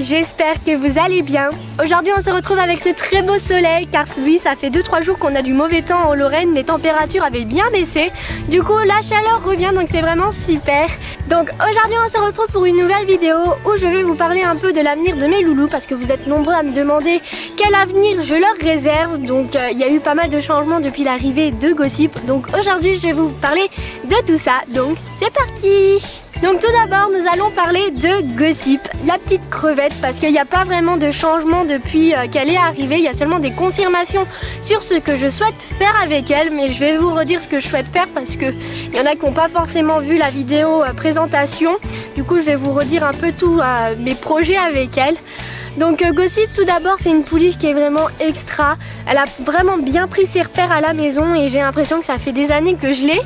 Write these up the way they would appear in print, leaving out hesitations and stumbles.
j'espère que vous allez bien. Aujourd'hui on se retrouve avec ce très beau soleil car oui, ça fait 2-3 jours qu'on a du mauvais temps en Lorraine, les températures avaient bien baissé. Du coup la chaleur revient donc c'est vraiment super. Donc aujourd'hui on se retrouve pour une nouvelle vidéo où je vais vous parler un peu de l'avenir de mes loulous parce que vous êtes nombreux à me demander quel avenir je leur réserve. Donc il y a eu pas mal de changements depuis l'arrivée de Gossip. Donc aujourd'hui je vais vous parler de tout ça. Donc c'est parti! Donc tout d'abord nous allons parler de Gossip, la petite crevette, parce qu'il n'y a pas vraiment de changement depuis qu'elle est arrivée. Il y a seulement des confirmations sur ce que je souhaite faire avec elle, mais je vais vous redire ce que je souhaite faire parce qu'il y en a qui n'ont pas forcément vu la vidéo présentation. Du coup je vais vous redire un peu tous mes projets avec elle. Donc Gossip tout d'abord c'est une pouliche qui est vraiment extra. Elle a vraiment bien pris ses repères à la maison et j'ai l'impression que ça fait des années que je l'ai.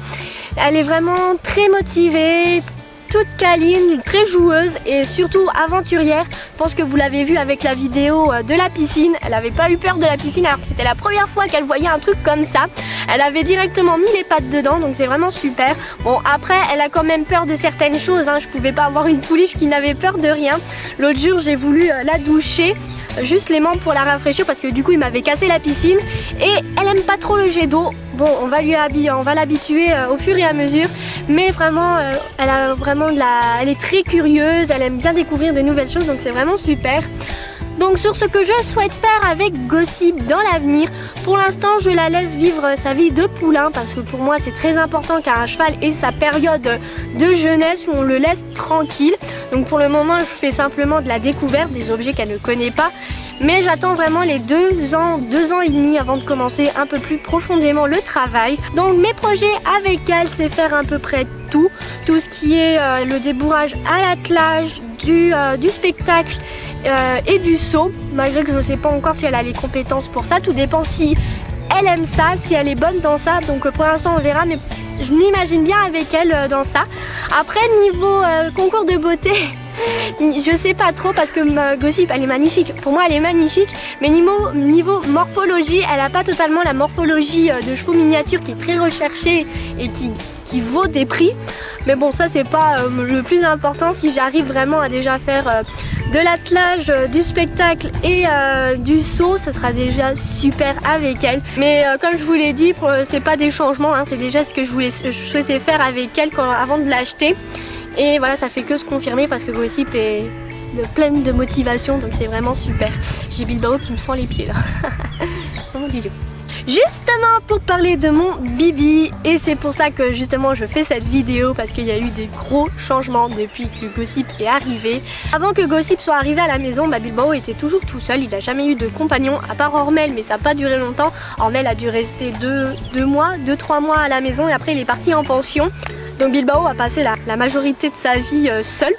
Elle est vraiment très motivée, toute câline, très joueuse et surtout aventurière. Je pense que vous l'avez vu avec la vidéo de la piscine. Elle n'avait pas eu peur de la piscine alors que c'était la première fois qu'elle voyait un truc comme ça. Elle avait directement mis les pattes dedans, donc c'est vraiment super. Bon après elle a quand même peur de certaines choses, hein. Je pouvais pas avoir une pouliche qui n'avait peur de rien. L'autre jour j'ai voulu la doucher, juste les membres pour la rafraîchir parce que du coup il m'avait cassé la piscine et elle aime pas trop le jet d'eau. Bon on va l'habituer au fur et à mesure, mais vraiment elle est très curieuse, elle aime bien découvrir de nouvelles choses, donc c'est vraiment super. Donc sur ce que je souhaite faire avec Gossip dans l'avenir, pour l'instant je la laisse vivre sa vie de poulain parce que pour moi c'est très important car un cheval ait sa période de jeunesse où on le laisse tranquille. Donc pour le moment je fais simplement de la découverte des objets qu'elle ne connaît pas. Mais j'attends vraiment les 2 ans et demi avant de commencer un peu plus profondément le travail. Donc mes projets avec elle c'est faire à peu près tout ce qui est le débourrage à l'attelage, du spectacle et du saut, malgré que je ne sais pas encore si elle a les compétences pour ça. Tout dépend si elle aime ça, si elle est bonne dans ça. Donc pour l'instant on verra, mais je m'imagine bien avec elle dans ça. Après niveau concours de beauté, je sais pas trop parce que Gossip elle est magnifique, pour moi elle est magnifique, mais niveau morphologie elle a pas totalement la morphologie de chevaux miniatures qui est très recherchée et qui vaut des prix. Mais bon ça c'est pas le plus important. Si j'arrive vraiment à déjà faire de l'attelage, du spectacle et du saut, ce sera déjà super avec elle. Mais comme je vous l'ai dit, c'est pas des changements, hein, c'est déjà ce que je souhaitais faire avec elle avant de l'acheter. Et voilà, ça fait que se confirmer parce que Gossip est pleine de motivation, donc c'est vraiment super. J'ai Bilbao qui me sent les pieds là. Vraiment bijou. Justement pour parler de mon Bibi, et c'est pour ça que justement je fais cette vidéo parce qu'il y a eu des gros changements depuis que Gossip est arrivé. Avant que Gossip soit arrivé à la maison, Bilbao était toujours tout seul, il n'a jamais eu de compagnon à part Ormel, mais ça n'a pas duré longtemps. Ormel a dû rester 2-3 mois à la maison et après il est parti en pension. Donc Bilbao a passé la majorité de sa vie seul.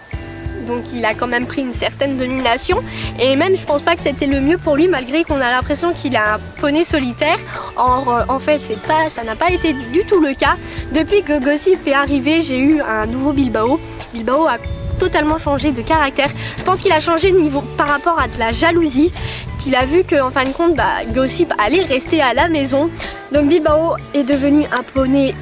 Donc il a quand même pris une certaine domination et même je pense pas que c'était le mieux pour lui malgré qu'on a l'impression qu'il a un poney solitaire. Or en fait ça n'a pas été du tout le cas. Depuis que Gossip est arrivé, j'ai eu un nouveau Bilbao. Bilbao a totalement changé de caractère. Je pense qu'il a changé de niveau par rapport à de la jalousie, qu'il a vu qu'en fin de compte Gossip allait rester à la maison. Donc Bilbao est devenu un poney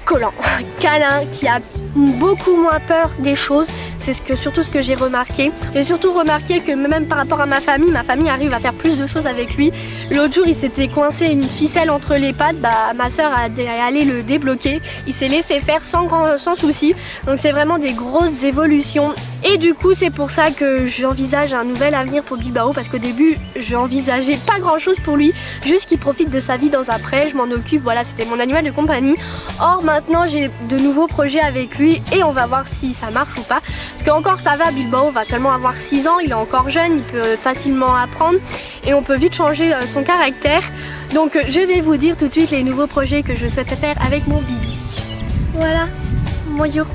collant, câlin, qui a beaucoup moins peur des choses. C'est surtout ce que j'ai remarqué. J'ai surtout remarqué que même par rapport à ma famille arrive à faire plus de choses avec lui. L'autre jour il s'était coincé une ficelle entre les pattes, ma soeur est allée le débloquer. Il s'est laissé faire sans souci. Donc c'est vraiment des grosses évolutions. Et du coup c'est pour ça que j'envisage un nouvel avenir pour Bilbao parce qu'au début j'envisageais pas grand chose pour lui, juste qu'il profite de sa vie dans un pré, je m'en occupe, voilà, c'était mon animal de compagnie. Or maintenant j'ai de nouveaux projets avec lui et on va voir si ça marche ou pas. Parce qu'encore ça va, Bilbao va seulement avoir 6 ans, il est encore jeune, il peut facilement apprendre et on peut vite changer son caractère. Donc je vais vous dire tout de suite les nouveaux projets que je souhaite faire avec mon Bibi. Voilà, bonjour,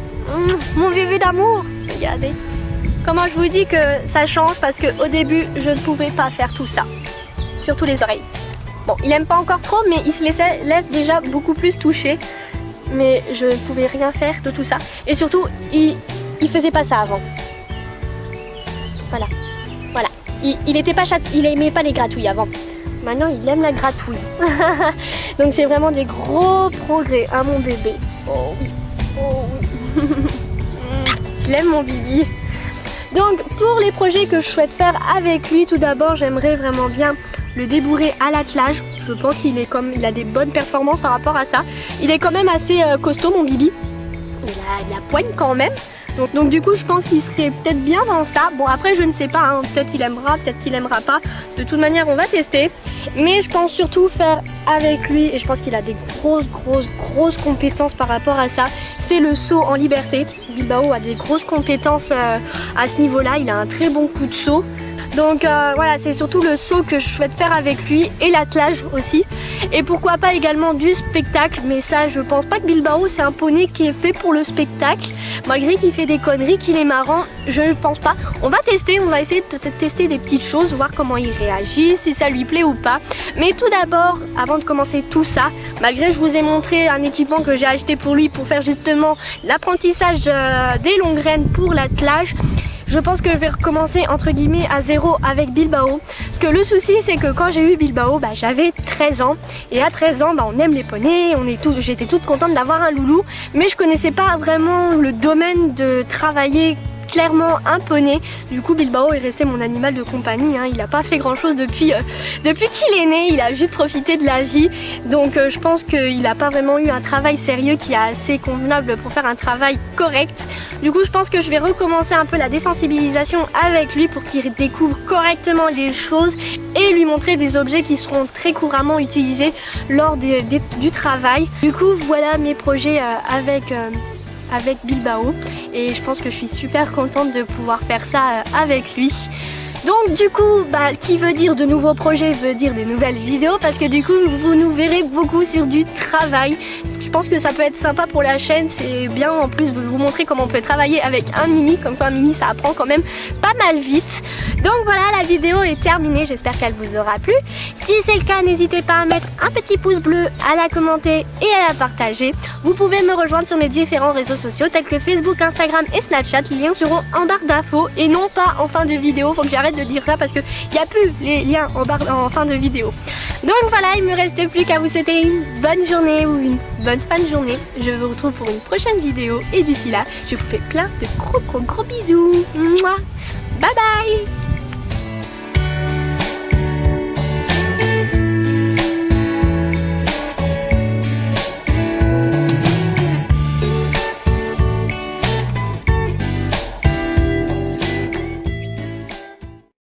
mon bébé d'amour. Regardez comment je vous dis que ça change parce qu'au début je ne pouvais pas faire tout ça, surtout les oreilles. Bon, il aime pas encore trop mais il se laisse déjà beaucoup plus toucher, mais je ne pouvais rien faire de tout ça et surtout il faisait pas ça avant. Voilà, il aimait pas les gratouilles avant. Maintenant il aime la gratouille. Donc c'est vraiment des gros progrès, hein, mon bébé. Oh oui, oh oui. Je l'aime mon Bibi. Donc pour les projets que je souhaite faire avec lui, tout d'abord j'aimerais vraiment bien le débourrer à l'attelage. Je pense qu'il est il a des bonnes performances par rapport à ça. Il est quand même assez costaud mon Bibi. Il a poigne quand même. Donc du coup je pense qu'il serait peut-être bien dans ça. Bon après je ne sais pas, hein. Peut-être il aimera, peut-être qu'il aimera pas. De toute manière on va tester. Mais je pense surtout faire avec lui, et je pense qu'il a des grosses compétences par rapport à ça. C'est le saut en liberté. Bilbao a des grosses compétences à ce niveau-là. Il a un très bon coup de saut. Donc voilà, c'est surtout le saut que je souhaite faire avec lui et l'attelage aussi. Et pourquoi pas également du spectacle, mais ça je pense pas que Bilbao c'est un poney qui est fait pour le spectacle. Malgré qu'il fait des conneries, qu'il est marrant, je ne pense pas. On va tester, on va essayer de tester des petites choses, voir comment il réagit, si ça lui plaît ou pas. Mais tout d'abord, avant de commencer tout ça, malgré je vous ai montré un équipement que j'ai acheté pour lui pour faire justement l'apprentissage des longues rênes pour l'attelage, je pense que je vais recommencer entre guillemets à zéro avec Bilbao. Parce que le souci c'est que quand j'ai eu Bilbao, j'avais 13 ans. Et à 13 ans, on aime les poneys, j'étais toute contente d'avoir un loulou. Mais je connaissais pas vraiment le domaine de travailler clairement un poney. Du coup Bilbao est resté mon animal de compagnie, hein. Il n'a pas fait grand chose depuis qu'il est né, il a juste profité de la vie. Donc je pense qu'il n'a pas vraiment eu un travail sérieux qui est assez convenable pour faire un travail correct. Du coup je pense que je vais recommencer un peu la désensibilisation avec lui pour qu'il découvre correctement les choses et lui montrer des objets qui seront très couramment utilisés lors du travail. Du coup voilà mes projets avec Bilbao, et je pense que je suis super contente de pouvoir faire ça avec lui. Donc du coup, qui veut dire de nouveaux projets veut dire des nouvelles vidéos, parce que du coup vous nous verrez beaucoup sur du travail. Je pense que ça peut être sympa pour la chaîne, c'est bien en plus de vous montrer comment on peut travailler avec un mini, comme quoi un mini ça apprend quand même pas mal vite. Donc voilà, la vidéo est terminée, j'espère qu'elle vous aura plu. Si c'est le cas, n'hésitez pas à mettre un petit pouce bleu, à la commenter et à la partager. Vous pouvez me rejoindre sur mes différents réseaux sociaux tels que Facebook, Instagram et Snapchat, les liens seront en barre d'infos et non pas en fin de vidéo. Faut que j'arrête de dire ça parce qu'il n'y a plus les liens en fin de vidéo. Donc voilà, il me reste plus qu'à vous souhaiter une bonne journée ou une bonne fin de journée. Je vous retrouve pour une prochaine vidéo et d'ici là, je vous fais plein de gros bisous. Mouah. Bye bye.